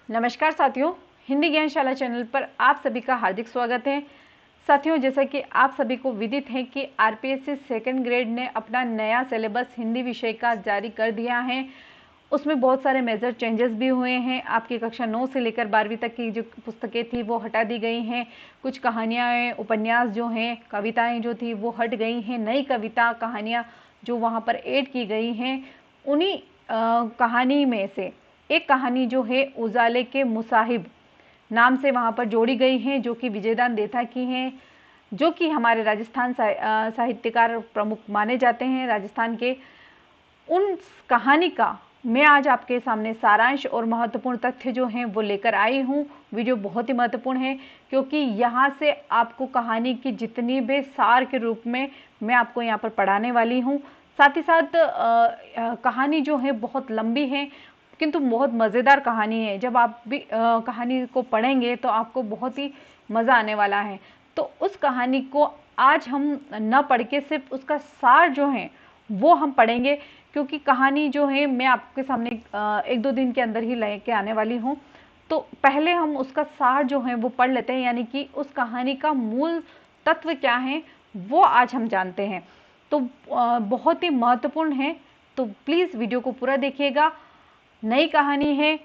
नमस्कार साथियों, हिंदी ज्ञानशाला चैनल पर आप सभी का हार्दिक स्वागत है। साथियों, जैसा कि आप सभी को विदित है कि आरपीएससी सेकंड ग्रेड ने अपना नया सिलेबस हिंदी विषय का जारी कर दिया है। उसमें बहुत सारे मेजर चेंजेस भी हुए हैं। आपकी कक्षा 9 से लेकर 12वीं तक की जो पुस्तकें थी वो हटा दी गई हैं। कुछ कहानियाँ, उपन्यास जो हैं, कविताएं जो थी वो हट गई हैं। नई कविता, कहानियाँ जो वहाँ पर ऐड की गई हैं, उन्हीं कहानी में से एक कहानी जो है उजाले के मुसाहिब नाम से वहाँ पर जोड़ी गई है, जो कि विजयदान देथा की हैं, जो कि हमारे राजस्थान साहित्यकार प्रमुख माने जाते हैं राजस्थान के। उन कहानी का मैं आज आपके सामने सारांश और महत्वपूर्ण तथ्य जो हैं वो लेकर आई हूँ। वीडियो बहुत ही महत्वपूर्ण है क्योंकि यहाँ से आपको कहानी की जितनी भी सार के रूप में मैं आपको यहाँ पर पढ़ाने वाली हूँ। साथ ही साथ कहानी जो है बहुत लंबी है किंतु बहुत मज़ेदार कहानी है। जब आप भी कहानी को पढ़ेंगे तो आपको बहुत ही मज़ा आने वाला है। तो उस कहानी को आज हम न पढ़ के सिर्फ उसका सार जो है वो हम पढ़ेंगे, क्योंकि कहानी जो है मैं आपके सामने 1-2 दिन के अंदर ही लेके आने वाली हूँ। तो पहले हम उसका सार जो है वो पढ़ लेते हैं, यानी कि उस कहानी का मूल तत्व क्या है वो आज हम जानते हैं। तो बहुत ही महत्वपूर्ण है, तो प्लीज़ वीडियो को पूरा देखिएगा। नई कहानी है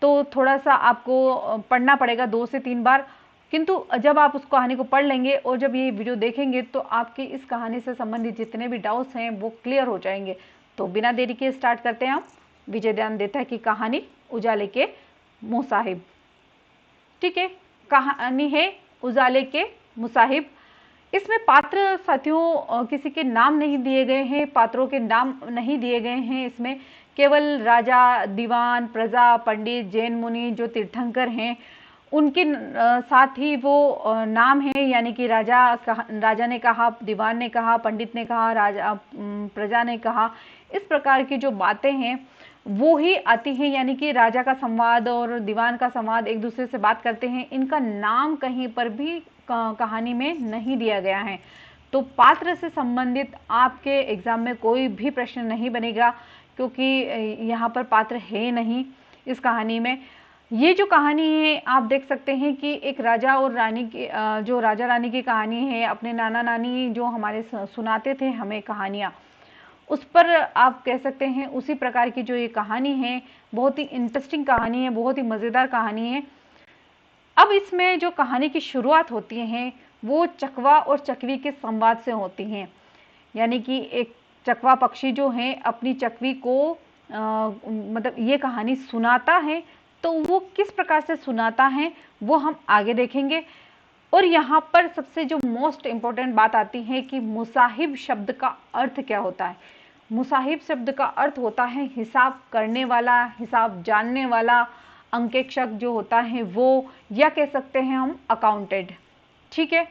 तो थोड़ा सा आपको पढ़ना पड़ेगा 2 से 3 बार, किंतु जब आप उस कहानी को पढ़ लेंगे और जब ये वीडियो देखेंगे तो आपके इस कहानी से संबंधित जितने भी डाउट्स हैं वो क्लियर हो जाएंगे। तो बिना देरी के स्टार्ट करते हैं हम विजयदान देथा की कहानी उजाले के मुसाहिब। ठीक है, कहानी है उजाले के मुसाहिब। इसमें पात्र साथियों किसी के नाम नहीं दिए गए हैं, पात्रों के नाम नहीं दिए गए हैं। इसमें केवल राजा, दीवान, प्रजा, पंडित, जैन मुनि जो तीर्थंकर हैं उनके साथ ही वो नाम है, यानी कि राजा ने कहा, दीवान ने कहा, पंडित ने कहा, राजा प्रजा ने कहा। इस प्रकार की जो बातें हैं वो ही आती हैं, यानी कि राजा का संवाद और दीवान का संवाद एक दूसरे से बात करते हैं। इनका नाम कहीं पर भी कहानी में नहीं दिया गया है। तो पात्र से संबंधित आपके एग्जाम में कोई भी प्रश्न नहीं बनेगा, क्योंकि यहाँ पर पात्र है नहीं इस कहानी में। ये जो कहानी है आप देख सकते हैं कि एक राजा और रानी की, जो राजा रानी की कहानी है, अपने नाना नानी जो हमारे सुनाते थे हमें कहानियाँ, उस पर आप कह सकते हैं उसी प्रकार की जो ये कहानी है, बहुत ही इंटरेस्टिंग कहानी है, बहुत ही मज़ेदार कहानी है। अब इसमें जो कहानी की शुरुआत होती है वो चकवा और चकवी के संवाद से होती हैं, यानी कि एक चकवा पक्षी जो है अपनी चकवी को मतलब ये कहानी सुनाता है। तो वो किस प्रकार से सुनाता है वो हम आगे देखेंगे। और यहाँ पर सबसे जो मोस्ट इम्पोर्टेंट बात आती है कि मुसाहिब शब्द का अर्थ क्या होता है। मुसाहिब शब्द का अर्थ होता है हिसाब करने वाला, हिसाब जानने वाला, अंकेक्षक जो होता है वो, या कह सकते हैं हम अकाउंटेंट। ठीक है,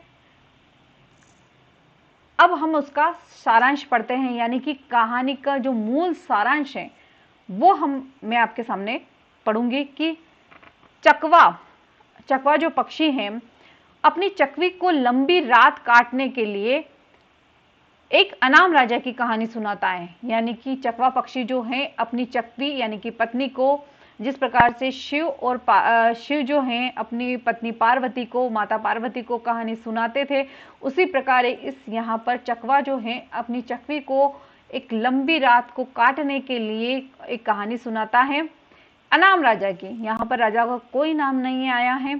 अब हम उसका सारांश पढ़ते हैं, यानी कि कहानी का जो मूल सारांश है वो मैं आपके सामने पढ़ूंगी कि चकवा जो पक्षी है अपनी चकवी को लंबी रात काटने के लिए एक अनाम राजा की कहानी सुनाता है। यानी कि चकवा पक्षी जो है अपनी चकवी यानी कि पत्नी को, जिस प्रकार से शिव जो हैं अपनी पत्नी पार्वती को, माता पार्वती को कहानी सुनाते थे, उसी प्रकार इस यहाँ पर चकवा जो है अपनी चकवी को एक लंबी रात को काटने के लिए एक कहानी सुनाता है अनाम राजा की। यहाँ पर राजा का कोई नाम नहीं आया है।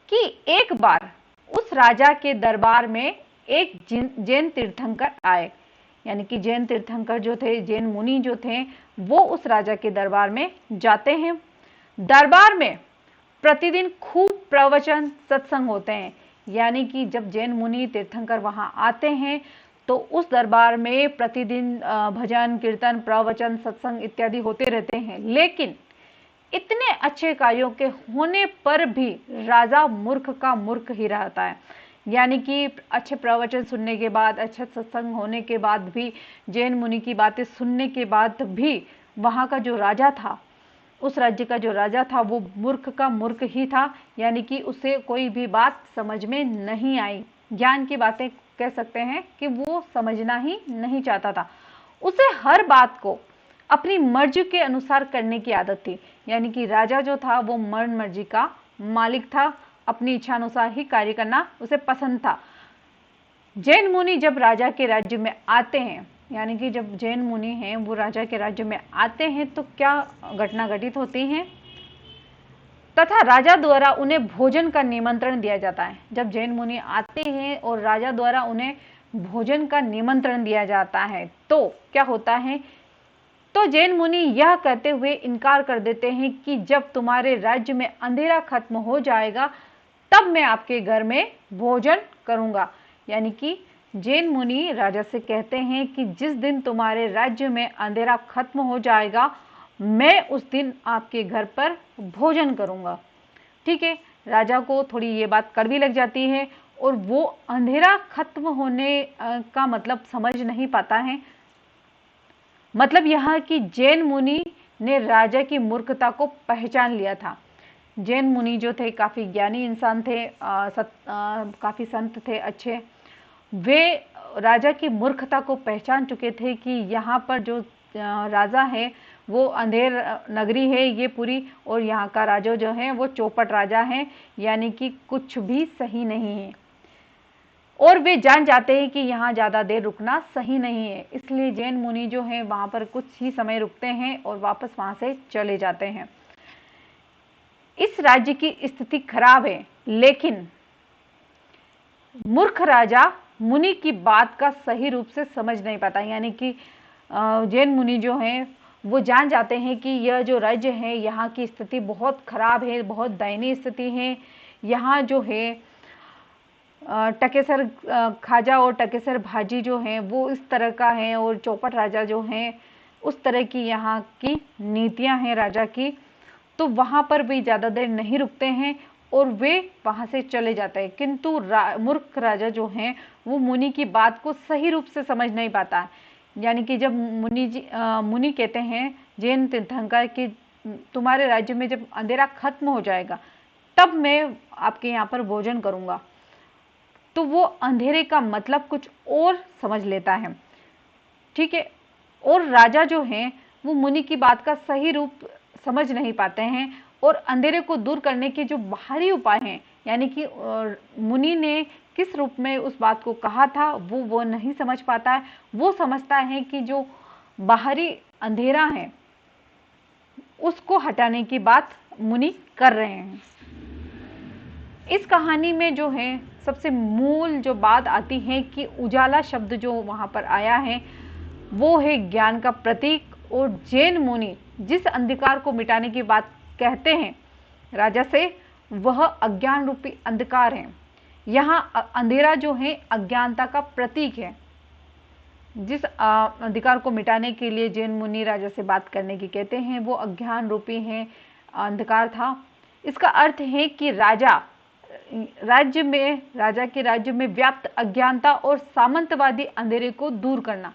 कि एक बार उस राजा के दरबार में एक जैन तीर्थंकर आए, यानी कि जैन तीर्थंकर जो थे, जैन मुनि जो थे, वो उस राजा के दरबार में जाते हैं। दरबार में प्रतिदिन खूब प्रवचन सत्संग होते हैं, यानी कि जब जैन मुनि तीर्थंकर वहां आते हैं तो उस दरबार में प्रतिदिन भजन, कीर्तन, प्रवचन, सत्संग इत्यादि होते रहते हैं। लेकिन इतने अच्छे कार्यों के होने पर भी राजा मूर्ख का मूर्ख ही रहता है, यानी कि अच्छे प्रवचन सुनने के बाद, अच्छा सत्संग होने के बाद भी, जैन मुनि की बातें सुनने के बाद भी वहाँ का जो राजा था, उस राज्य का जो राजा था वो मूर्ख का मूर्ख ही था, यानी कि उसे कोई भी बात समझ में नहीं आई। ज्ञान की बातें कह सकते हैं कि वो समझना ही नहीं चाहता था। उसे हर बात को अपनी मर्जी के अनुसार करने की आदत थी। यानी कि राजा जो था वो मन मर्जी का मालिक था, अपनी इच्छा अनुसार ही कार्य करना उसे पसंद था। जैन मुनि जब राजा के राज्य में आते हैं, यानी कि जब जैन मुनि हैं वो राजा के राज्य में आते हैं तो क्या घटना घटित होती है, तथा राजा द्वारा उन्हें भोजन का निमंत्रण दिया जाता है। जब जैन मुनि आते हैं और राजा द्वारा उन्हें भोजन का निमंत्रण दिया जाता है तो क्या होता है, तो जैन मुनि यह कहते हुए इनकार कर देते हैं कि जब तुम्हारे राज्य में अंधेरा खत्म हो जाएगा तब मैं आपके घर में भोजन करूंगा। यानी कि जैन मुनि राजा से कहते हैं कि जिस दिन तुम्हारे राज्य में अंधेरा खत्म हो जाएगा मैं उस दिन आपके घर पर भोजन करूंगा। ठीक है, राजा को थोड़ी ये बात कड़वी लग जाती है और वो अंधेरा खत्म होने का मतलब समझ नहीं पाता है। मतलब यह कि जैन मुनि ने राजा की मूर्खता को पहचान लिया था। जैन मुनि जो थे काफी ज्ञानी इंसान थे, काफी संत थे अच्छे। वे राजा की मूर्खता को पहचान चुके थे कि यहाँ पर जो राजा है वो अंधेर नगरी है ये पूरी, और यहाँ का राजा जो है वो चौपट राजा है, यानी कि कुछ भी सही नहीं है। और वे जान जाते हैं कि यहाँ ज्यादा देर रुकना सही नहीं है, इसलिए जैन मुनि जो है वहां पर कुछ ही समय रुकते हैं और वापस वहां से चले जाते हैं। इस राज्य की स्थिति खराब है, लेकिन मूर्ख राजा मुनि की बात का सही रूप से समझ नहीं पाता। यानी कि जैन मुनि जो हैं वो जान जाते हैं कि यह जो राज्य है यहाँ की स्थिति बहुत खराब है, बहुत दयनीय स्थिति है। यहाँ जो है टकेसर खाजा और टकेसर भाजी जो हैं वो इस तरह का है, और चौपट राजा जो हैं उस तरह की यहाँ की नीतियाँ हैं राजा की। तो वहाँ पर भी ज़्यादा देर नहीं रुकते हैं और वे वहाँ से चले जाते हैं। किंतु मूर्ख राजा जो हैं वो मुनि की बात को सही रूप से समझ नहीं पाता। यानी कि जब मुनि कहते हैं जैन तीर्थंकर कि तुम्हारे राज्य में जब अंधेरा खत्म हो जाएगा तब मैं आपके यहाँ पर भोजन करूँगा, तो वो अंधेरे का मतलब कुछ और समझ लेता है। ठीक है, और राजा जो है वो मुनि की बात का सही रूप समझ नहीं पाते हैं और अंधेरे को दूर करने के जो बाहरी उपाय हैं, यानी कि मुनि ने किस रूप में उस बात को कहा था वो नहीं समझ पाता है। वो समझता है कि जो बाहरी अंधेरा है उसको हटाने की बात मुनि कर रहे हैं। इस कहानी में जो है सबसे मूल जो बात आती है कि उजाला शब्द जो वहां पर आया है वो है ज्ञान का प्रतीक, और जैन मुनि जिस अंधकार को मिटाने की बात कहते हैं राजा से, वह अज्ञान रूपी अंधकार है। यहाँ अंधेरा जो है अज्ञानता का प्रतीक है। जिस अंधकार को मिटाने के लिए जैन मुनि राजा से बात करने की कहते हैं वो अज्ञान रूपी है, अंधकार था। इसका अर्थ है कि राजा के राज्य में व्याप्त अज्ञानता और सामंतवादी अंधेरे को दूर करना।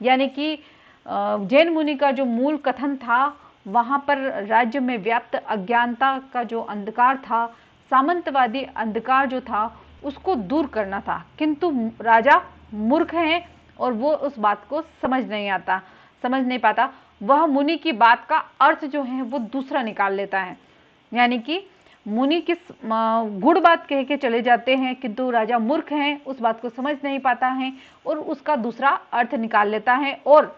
यानी कि जैन मुनि का जो मूल कथन था वहां पर राज्य में व्याप्त अज्ञानता का जो अंधकार था, सामंतवादी अंधकार जो था उसको दूर करना था। किंतु राजा मूर्ख है और वो उस बात को समझ नहीं पाता। वह मुनि की बात का अर्थ जो है वो दूसरा निकाल लेता है। यानी कि मुनि किस गुड़ बात कह के चले जाते हैं, किंतु राजा मूर्ख है, उस बात को समझ नहीं पाता है और उसका दूसरा अर्थ निकाल लेता है। और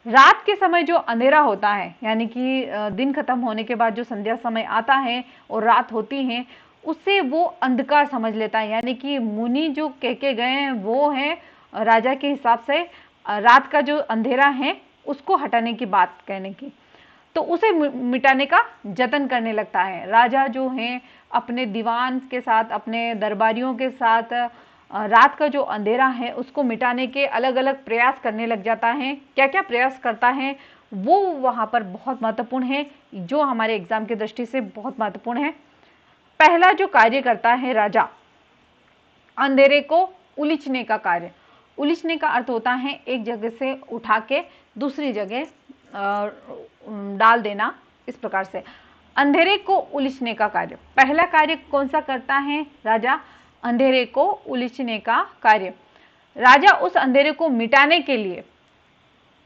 रात के समय जो अंधेरा होता है, यानी कि दिन खत्म होने के बाद जो संध्या समय आता है और रात होती है, उससे वो अंधकार समझ लेता है। यानी कि मुनि जो कह के गए हैं वो है राजा के हिसाब से रात का जो अंधेरा है उसको हटाने की बात कहने की, तो उसे मिटाने का जतन करने लगता है। राजा जो है अपने दीवान के साथ, अपने दरबारियों के साथ रात का जो अंधेरा है उसको मिटाने के अलग अलग प्रयास करने लग जाता है। क्या क्या प्रयास करता है वो वहां पर बहुत महत्वपूर्ण है, जो हमारे एग्जाम की दृष्टि से बहुत महत्वपूर्ण है। पहला जो कार्य करता है राजा, अंधेरे को उलीचने का कार्य। उलीचने का अर्थ होता है एक जगह से उठा के दूसरी जगह डाल देना, इस प्रकार से अंधेरे को उलीचने का कार्य। पहला कार्य कौन सा करता है राजा? अंधेरे को उलीचने का कार्य। राजा उस अंधेरे को मिटाने के लिए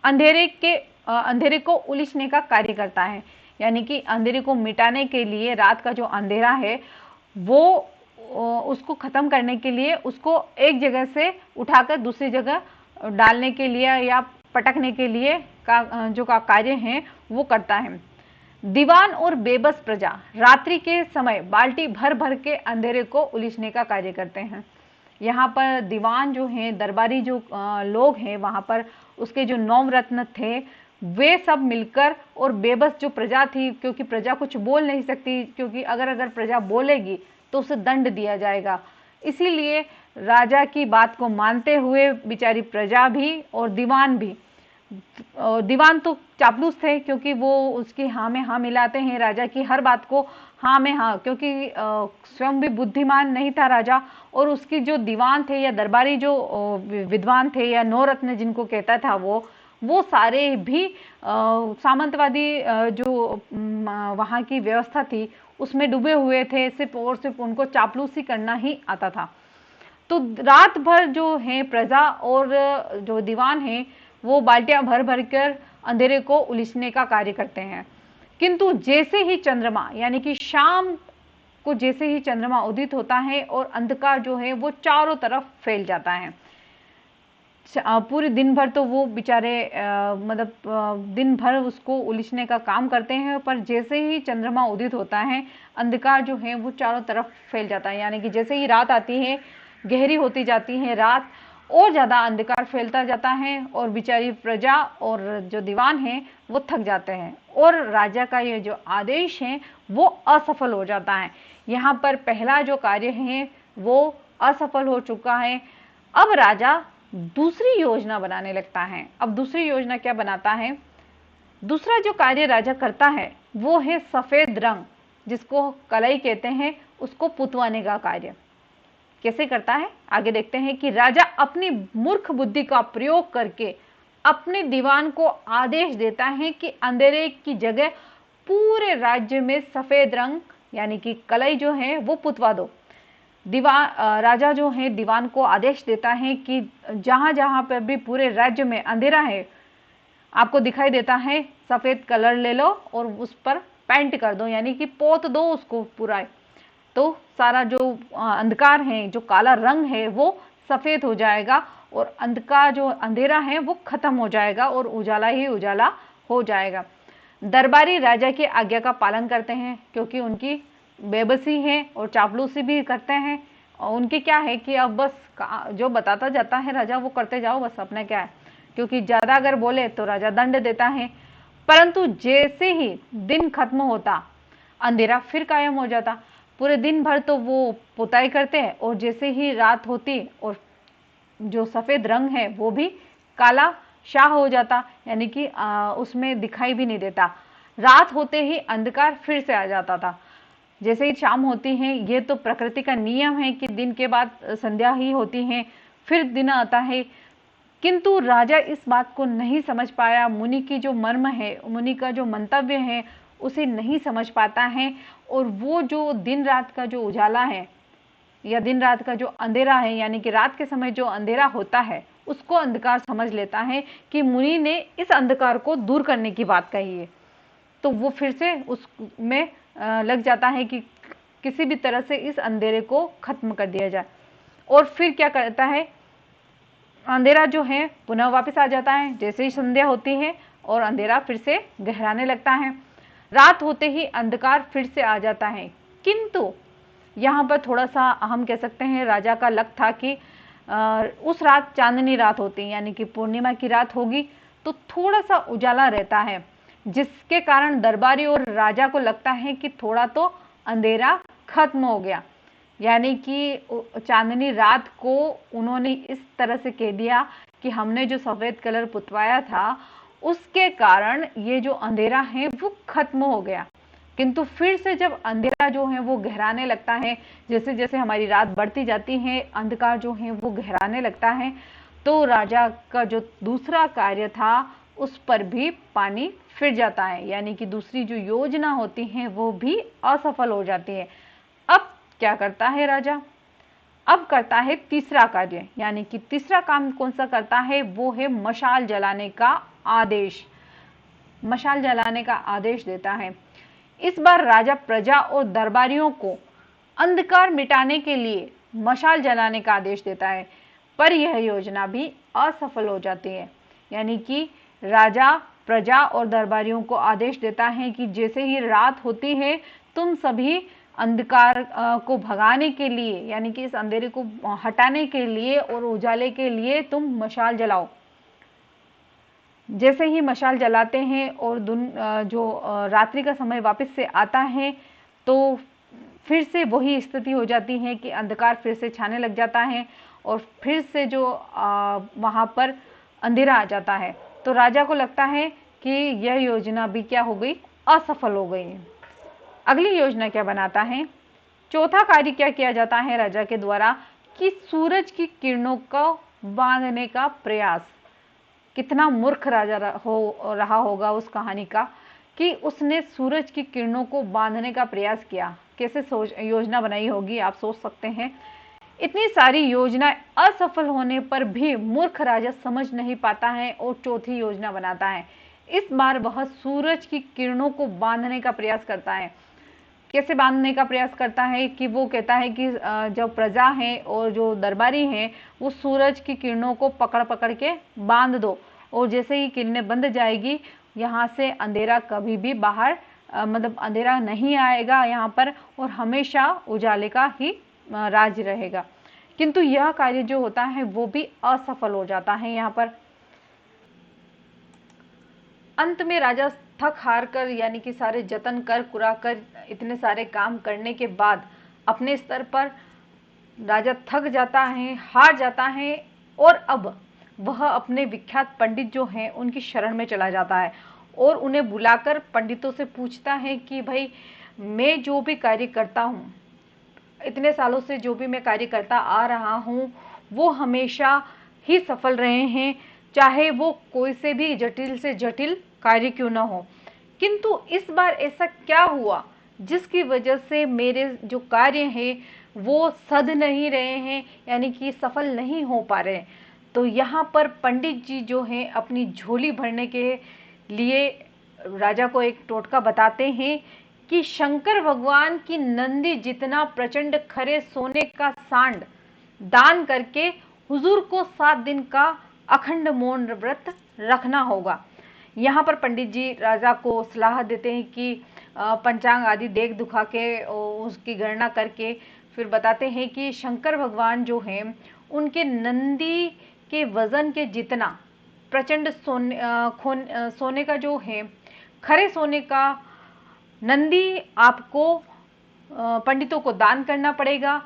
अंधेरे के अंधेरे को उलिचने का कार्य करता है। यानी कि अंधेरे को मिटाने के लिए, रात का जो अंधेरा है वो उसको खत्म करने के लिए, उसको एक जगह से उठाकर दूसरी जगह डालने के लिए या पटकने के लिए जो कार्य है वो करता है। दीवान और बेबस प्रजा रात्रि के समय बाल्टी भर भर के अंधेरे को उलिचने का कार्य करते हैं। यहाँ पर दीवान जो हैं, दरबारी जो लोग हैं, वहाँ पर उसके जो नवरत्न थे वे सब मिलकर, और बेबस जो प्रजा थी, क्योंकि प्रजा कुछ बोल नहीं सकती, क्योंकि अगर प्रजा बोलेगी तो उसे दंड दिया जाएगा, इसीलिए राजा की बात को मानते हुए बेचारी प्रजा भी और दीवान भी, दीवान तो चापलूस थे क्योंकि वो उसकी हाँ में हाँ मिलाते हैं, राजा की हर बात को हाँ में हाँ, क्योंकि स्वयं भी बुद्धिमान नहीं था राजा, और उसकी जो दीवान थे या दरबारी जो विद्वान थे या नौरत्न जिनको कहता था वो सारे भी सामंतवादी जो वहाँ की व्यवस्था थी उसमें डूबे हुए थे, सिर्फ और सिर्फ उनको चापलूसी करना ही आता था। तो रात भर जो है प्रजा और जो दीवान है वो बाल्टियां भर भर कर अंधेरे को उलिचने का कार्य करते हैं। किंतु जैसे ही चंद्रमा, यानी कि शाम को जैसे ही चंद्रमा उदित होता है और अंधकार जो है वो चारों तरफ फैल जाता है। पूरे दिन भर तो वो बेचारे मतलब दिन भर उसको उलिचने का काम करते हैं, पर जैसे ही चंद्रमा उदित होता है अंधकार जो है वो चारों तरफ फैल जाता है। यानी कि जैसे ही रात आती है, गहरी होती जाती है रात, और ज़्यादा अंधकार फैलता जाता है और बेचारी प्रजा और जो दीवान हैं वो थक जाते हैं, और राजा का ये जो आदेश है वो असफल हो जाता है। यहाँ पर पहला जो कार्य है वो असफल हो चुका है। अब राजा दूसरी योजना बनाने लगता है। अब दूसरी योजना क्या बनाता है? दूसरा जो कार्य राजा करता है वो है सफेद रंग, जिसको कलई कहते हैं, उसको पुतवाने का कार्य। कैसे करता है आगे देखते हैं कि राजा अपनी मूर्ख बुद्धि का प्रयोग करके अपने दीवान को आदेश देता है कि अंधेरे की जगह पूरे राज्य में सफेद रंग यानी कि कलई जो है वो पुतवा दो। राजा जो है दीवान को आदेश देता है कि जहां जहां पर भी पूरे राज्य में अंधेरा है, आपको दिखाई देता है, सफेद कलर ले लो और उस पर पेंट कर दो, यानी कि पोत दो उसको पूरा, तो सारा जो अंधकार है, जो काला रंग है वो सफेद हो जाएगा और अंधकार जो अंधेरा है वो खत्म हो जाएगा और उजाला ही उजाला हो जाएगा। दरबारी राजा की आज्ञा का पालन करते हैं क्योंकि उनकी बेबसी है और चापलूसी भी करते हैं, और उनकी क्या है कि अब बस जो बताता जाता है राजा वो करते जाओ, बस अपना क्या है, क्योंकि ज्यादा अगर बोले तो राजा दंड देता है। परंतु जैसे ही दिन खत्म होता अंधेरा फिर कायम हो जाता। पूरे दिन भर तो वो पुताई करते हैं और जैसे ही रात होती और जो सफेद रंग है वो भी काला शाह हो जाता, यानी कि उसमें दिखाई भी नहीं देता। रात होते ही अंधकार फिर से आ जाता था। जैसे ही शाम होती है, ये तो प्रकृति का नियम है कि दिन के बाद संध्या ही होती है, फिर दिन आता है। किंतु राजा इस बात को नहीं समझ पाया, मुनि की जो मर्म है, मुनि का जो मंतव्य है उसे नहीं समझ पाता है, और वो जो दिन रात का जो उजाला है या दिन रात का जो अंधेरा है, यानी कि रात के समय जो अंधेरा होता है उसको अंधकार समझ लेता है कि मुनि ने इस अंधकार को दूर करने की बात कही है। तो वो फिर से उसमें लग जाता है कि किसी भी तरह से इस अंधेरे को खत्म कर दिया जाए, और फिर क्या करता है, अंधेरा जो है पुनः वापस आ जाता है जैसे ही संध्या होती है और अंधेरा फिर से गहराने लगता है। रात होते ही अंधकार फिर से आ जाता है। किंतु यहाँ पर थोड़ा सा हम कह सकते हैं राजा का लक था कि उस रात चांदनी रात होती, यानी कि पूर्णिमा की रात होगी तो थोड़ा सा उजाला रहता है, जिसके कारण दरबारी और राजा को लगता है कि थोड़ा तो अंधेरा खत्म हो गया। यानी कि चांदनी रात को उन्होंने इस तरह से कह दिया कि हमने जो सफेद कलर पुतवाया था उसके कारण ये जो अंधेरा है वो खत्म हो गया। किंतु फिर से जब अंधेरा जो है वो गहराने लगता है, जैसे जैसे हमारी रात बढ़ती जाती है अंधकार जो है वो गहराने लगता है, तो राजा का जो दूसरा कार्य था उस पर भी पानी फिर जाता है, यानी कि दूसरी जो योजना होती है वो भी असफल हो जाती है। अब क्या करता है राजा? अब करता है तीसरा कार्य, यानी कि तीसरा काम कौन सा करता है, वो है मशाल जलाने का आदेश। मशाल जलाने का आदेश देता है। इस बार राजा प्रजा और दरबारियों को अंधकार मिटाने के लिए मशाल जलाने का आदेश देता है, पर यह योजना भी असफल हो जाती है। यानी कि राजा प्रजा और दरबारियों को आदेश देता है कि जैसे ही रात होती है तुम सभी अंधकार को भगाने के लिए, यानी कि इस अंधेरे को हटाने के लिए और उजाले के लिए तुम मशाल जलाओ। जैसे ही मशाल जलाते हैं और जो रात्रि का समय वापस से आता है तो फिर से वही स्थिति हो जाती है कि अंधकार फिर से छाने लग जाता है और फिर से जो वहाँ पर अंधेरा आ जाता है। तो राजा को लगता है कि यह योजना भी क्या हो गई, असफल हो गई। अगली योजना क्या बनाता है, चौथा कार्य क्या किया जाता है राजा के द्वारा कि सूरज की किरणों को बांधने का प्रयास। कितना मूर्ख राजा रहा होगा उस कहानी का कि उसने सूरज की किरणों को बांधने का प्रयास किया। कैसे योजना बनाई होगी आप सोच सकते हैं। इतनी सारी योजना असफल होने पर भी मूर्ख राजा समझ नहीं पाता है और चौथी योजना बनाता है। इस बार वह सूरज की किरणों को बांधने का प्रयास करता है। कैसे बांधने का प्रयास करता है कि वो कहता है कि जो प्रजा है और जो दरबारी हैं वो सूरज की किरणों को पकड़ पकड़ के बांध दो, और जैसे ही किरणें बंद जाएगी यहाँ से अंधेरा कभी भी बाहर मतलब अंधेरा नहीं आएगा यहाँ पर, और हमेशा उजाले का ही राज रहेगा। किंतु यह कार्य जो होता है वो भी असफल हो जाता है। यहाँ पर अंत में राजा थक हार कर, यानी कि सारे जतन कर कुरा कर इतने सारे काम करने के बाद अपने स्तर पर राजा थक जाता है, हार जाता है, और अब वह अपने विख्यात पंडित जो हैं उनकी शरण में चला जाता है और उन्हें बुलाकर पंडितों से पूछता है कि भाई मैं जो भी कार्य करता हूँ, इतने सालों से जो भी मैं कार्य करता आ रहा हूँ वो हमेशा ही सफल रहे हैं, चाहे वो कोई से भी जटिल कार्य क्यों ना हो। किंतु इस बार ऐसा क्या हुआ जिसकी वजह से मेरे जो कार्य हैं वो सध नहीं रहे हैं, यानी कि सफल नहीं हो पा रहे हैं। तो यहाँ पर पंडित जी जो हैं अपनी झोली भरने के लिए राजा को एक टोटका बताते हैं कि शंकर भगवान की नंदी जितना प्रचंड खरे सोने का सांड दान करके हुजूर को 7 दिन का अखंड मौन व्रत रखना होगा। यहाँ पर पंडित जी राजा को सलाह देते हैं कि पंचांग आदि देख दुखा के उसकी गणना करके फिर बताते हैं कि शंकर भगवान जो हैं उनके नंदी के वजन के जितना प्रचंड सोने का जो है खरे सोने का नंदी आपको पंडितों को दान करना पड़ेगा।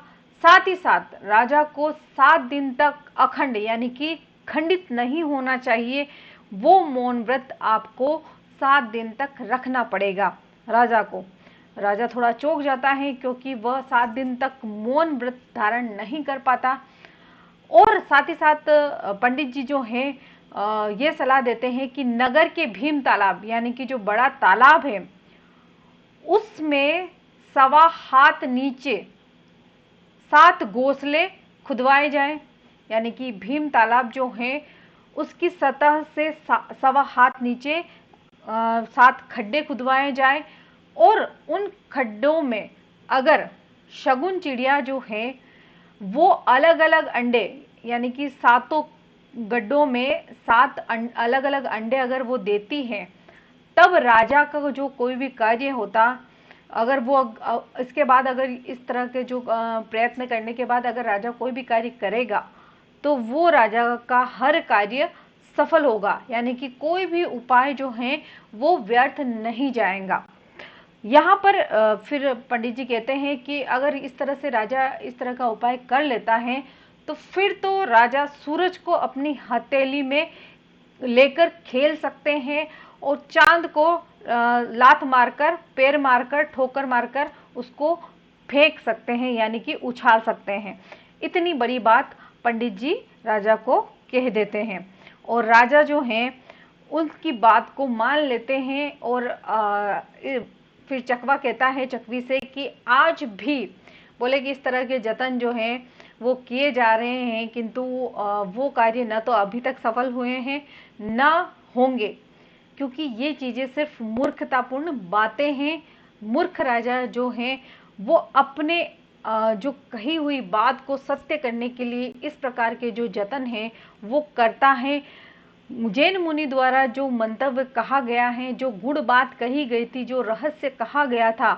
साथ ही साथ राजा को 7 दिन तक अखंड यानी कि खंडित नहीं होना चाहिए, वो मौन व्रत आपको 7 दिन तक रखना पड़ेगा राजा को। राजा थोड़ा चौंक जाता है क्योंकि वह 7 दिन तक मौन व्रत धारण नहीं कर पाता। और साथ ही साथ पंडित जी जो हैं ये सलाह देते हैं कि नगर के भीम तालाब यानी कि जो बड़ा तालाब है उसमें 1.25 हाथ नीचे 7 घोंसले खुदवाए जाएं, यानी कि भीम तालाब जो है उसकी सतह से 1.25 हाथ नीचे 7 खड्डे खुदवाए जाएं, और उन खड्डों में अगर शगुन चिड़िया जो है वो अलग अलग अंडे, यानी कि 7 गड्ढों में 7 अलग अलग अंडे अगर वो देती है तब राजा का जो कोई भी कार्य होता, अगर वो इसके बाद अगर इस तरह के जो प्रयत्न करने के बाद अगर राजा कोई भी कार्य करेगा तो वो राजा का हर कार्य सफल होगा, यानी कि कोई भी उपाय जो है वो व्यर्थ नहीं जाएगा। यहाँ पर फिर पंडित जी कहते हैं कि अगर इस तरह से राजा इस तरह का उपाय कर लेता है तो फिर तो राजा सूरज को अपनी हथेली में लेकर खेल सकते हैं और चांद को लात मारकर, पैर मारकर, ठोकर मारकर उसको फेंक सकते हैं, यानी कि उछाल सकते हैं। इतनी बड़ी बात पंडित जी राजा को कह देते हैं और राजा जो हैं उनकी बात को मान लेते हैं। और फिर चकवा कहता है चकवी से कि आज भी बोले कि इस तरह के जतन जो हैं वो किए जा रहे हैं, किंतु वो कार्य न तो अभी तक सफल हुए हैं न होंगे। क्योंकि ये चीजें सिर्फ मूर्खतापूर्ण बातें हैं। मूर्ख राजा जो हैं वो अपने जो कही हुई बात को सत्य करने के लिए इस प्रकार के जो जतन हैं वो करता है। जैन मुनि द्वारा जो मंतव्य कहा गया है, जो गुड़ बात कही गई थी, जो रहस्य कहा गया था,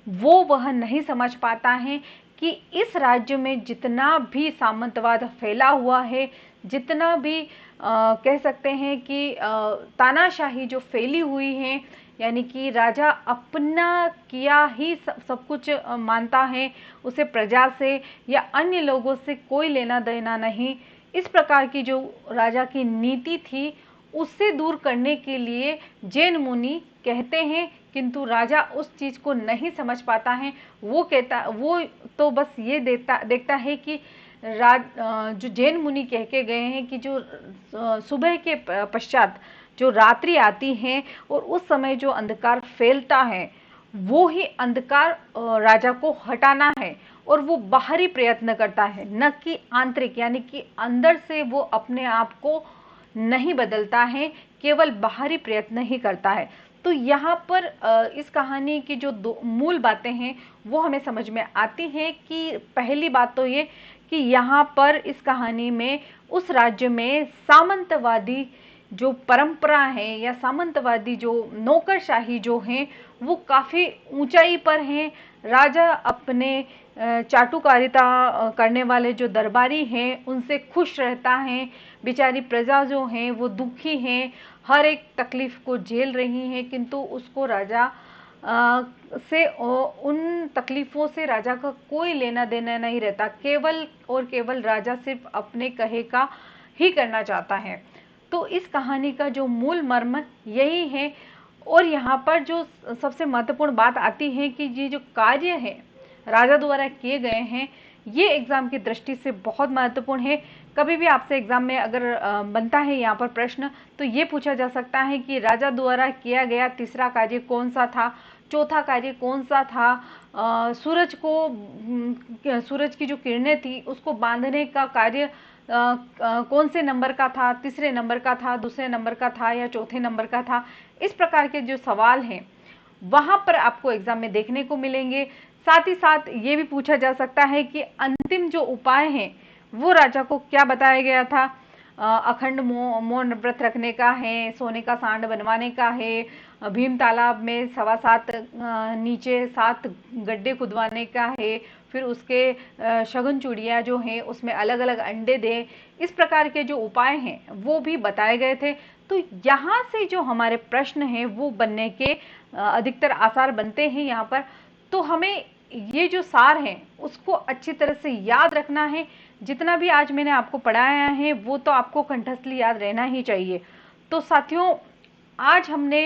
वो वह नहीं समझ पाता है कि इस राज्य में जितना भी सामंतवाद फैला हुआ है, जितना भी कह सकते हैं कि तानाशाही जो फैली हुई है, यानी कि राजा अपना किया ही सब कुछ मानता है, उसे प्रजा से या अन्य लोगों से कोई लेना देना नहीं। इस प्रकार की जो राजा की नीति थी उससे दूर करने के लिए जैन मुनि कहते हैं, किंतु राजा उस चीज को नहीं समझ पाता है। वो तो बस ये देखता है कि जो जैन मुनि कह के गए हैं कि जो सुबह के पश्चात जो रात्रि आती है और उस समय जो अंधकार फैलता है वो ही अंधकार राजा को हटाना है, और वो बाहरी प्रयत्न करता है, न कि आंतरिक, यानी कि अंदर से वो अपने आप को नहीं बदलता है, केवल बाहरी प्रयत्न ही करता है। तो यहाँ पर इस कहानी की जो दो मूल बातें हैं वो हमें समझ में आती हैं कि पहली बात तो ये कि यहाँ पर इस कहानी में उस राज्य में सामंतवादी जो परंपरा है या सामंतवादी जो नौकरशाही जो है वो काफी ऊंचाई पर हैं। राजा अपने चाटुकारिता करने वाले जो दरबारी हैं उनसे खुश रहता है, बेचारी प्रजा जो है वो दुखी हैं, हर एक तकलीफ को झेल रही है, किंतु उसको राजा से उन तकलीफों से राजा का कोई लेना देना नहीं रहता, केवल और केवल राजा सिर्फ अपने कहे का ही करना चाहता है। तो इस कहानी का जो मूल मर्म यही है। और यहाँ पर जो सबसे महत्वपूर्ण बात आती है कि ये जो कार्य है राजा द्वारा किए गए हैं ये एग्जाम की दृष्टि से बहुत महत्वपूर्ण है। कभी भी आपसे एग्जाम में अगर बनता है यहाँ पर प्रश्न तो ये पूछा जा सकता है कि राजा द्वारा किया गया तीसरा कार्य कौन सा था, चौथा कार्य कौन सा था, सूरज की जो किरणें थी उसको बांधने का कार्य कौन से नंबर का था, तीसरे नंबर का था, दूसरे नंबर का था या चौथे नंबर का था। इस प्रकार के जो सवाल हैं वहां पर आपको एग्जाम में देखने को मिलेंगे। साथ ही साथ ये भी पूछा जा सकता है कि अंतिम जो उपाय हैं वो राजा को क्या बताया गया था। अखंड मौन व्रत रखने का है, सोने का सांड बनवाने का है, भीम तालाब में 7.25 नीचे 7 गड्ढे खुदवाने का है, फिर उसके शगुन चूड़िया जो हैं उसमें अलग अलग अंडे दे। इस प्रकार के जो उपाय हैं वो भी बताए गए थे। तो यहाँ से जो हमारे प्रश्न हैं वो बनने के अधिकतर आसार बनते हैं यहाँ पर। तो हमें ये जो सार है उसको अच्छी तरह से याद रखना है। जितना भी आज मैंने आपको पढ़ाया है वो तो आपको कंठस्थली याद रहना ही चाहिए। तो साथियों, आज हमने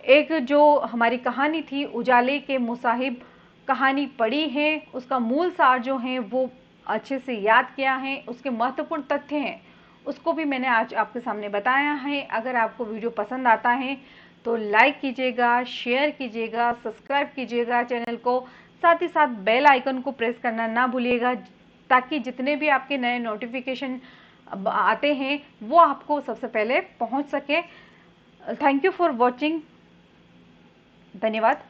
एक जो हमारी कहानी थी उजाले के मुसाहिब कहानी पढ़ी है, उसका मूल सार जो है वो अच्छे से याद किया है, उसके महत्वपूर्ण तथ्य हैं उसको भी मैंने आज आपके सामने बताया है। अगर आपको वीडियो पसंद आता है तो लाइक कीजिएगा, शेयर कीजिएगा, सब्सक्राइब कीजिएगा चैनल को, साथ ही साथ बेल आइकन को प्रेस करना ना भूलिएगा ताकि जितने भी आपके नए नोटिफिकेशन आते हैं वो आपको सबसे पहले पहुंच सके। Thank you for watching. धन्यवाद।